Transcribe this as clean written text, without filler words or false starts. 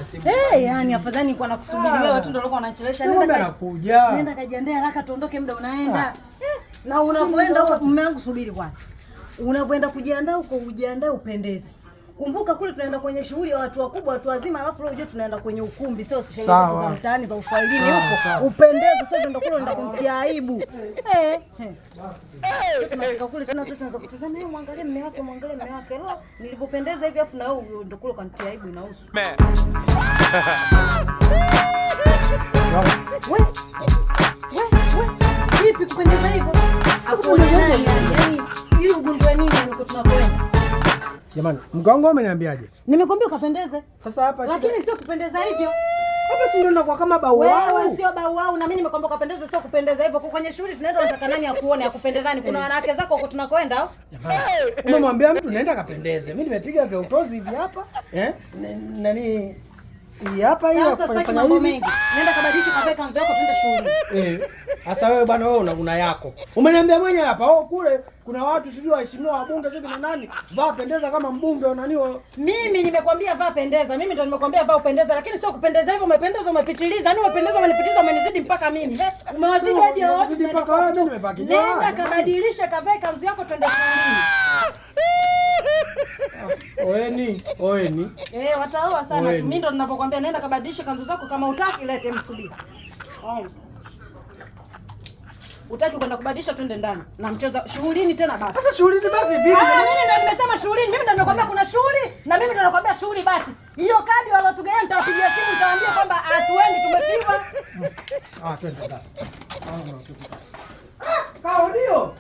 napiga simu. Yani afadhali nilikuwa nakusubiri wewe, watu ndio walikuwa wanachelewesha. Nenda kajiandaa haraka tuondoke, muda unaenda. Na unapoenda huko mume wangu subiri kwanza. Unapoenda kujiandaa huko ujiandae upendeze. Kumbuka kule tunaenda kwenye shughuli ya watu wakubwa, watu wazima, alafu leo unajua tunaenda kwenye ukumbi, sio sherehe za mtaani za uswahilini huko. Upendeze sasa, ndio kule unaenda kumtia aibu. Tunafika kule tena watoto wanaanza kutazama, muangalie mume wake, muangalie mume wake. Leo nilipopendeza hivi afu na wewe ndio kule kanitia aibu inahusu. Wewe vipi kupendeza hivyo? Hakuna nani yani ili ugundue nini huko tunapoenda? Jamani, mgongo umeniambiaje? Nimekwambia ukapendeze. Sasa hapa shida. Lakini sio kupendeza hivyo. Hapa si ndio ndakuwa kama bau wao. Wewe sio bau wao na mimi nimekwambia ukapendeze sio kupendeza hivyo. Kwa kwenye shughuli tunaenda unataka nani akuone akupendezani? Kuna wanawake zako huko tunakoenda au? Umemwambia mtu naenda kapendeze. Mimi nimepiga vya utozi hivi hapa. Nani hapa hiyo kufanya hivi. Nenda kabadilisha kape kanzu yako twende shughuli. Sasa wewe bwana wewe una yako. Umeniambia mwenyewe hapa kule kuna watu sijui waheshimiwa wabunge sio kina nani. Vaa pendeza kama mbunge unaniwa. Mimi nimekwambia vaa pendeza. Mimi ndo nimekwambia vaa upendeza, lakini sio kupendeza hivyo. Umependeza umepitiliza. Yaani umependeza umenipitiliza umenizidi mpaka mimi. Umewazidi hadi wote mpaka wewe mimi nimevaa kijana. Nenda kabadilisha kape kanzu yako twende shughuli. Oeni. Wataoa sana tu. Mimi ndo ninapokuambia nenda kabadilisha kanzu zako, kama utaki lete msubiri. Utaki kwenda kubadilisha twende ndani. Na mcheza shughulini tena basi. Sasa shughulini basi vipi? Mimi ndo nimesema shughulini. Mimi ndo nimekwambia kuna shughuli na mimi ndo nakwambia shughuli basi. Hiyo kadi walotugea nitawapigia simu nitawaambia kwamba hatuendi tumepima. Twende ndani. Ndio.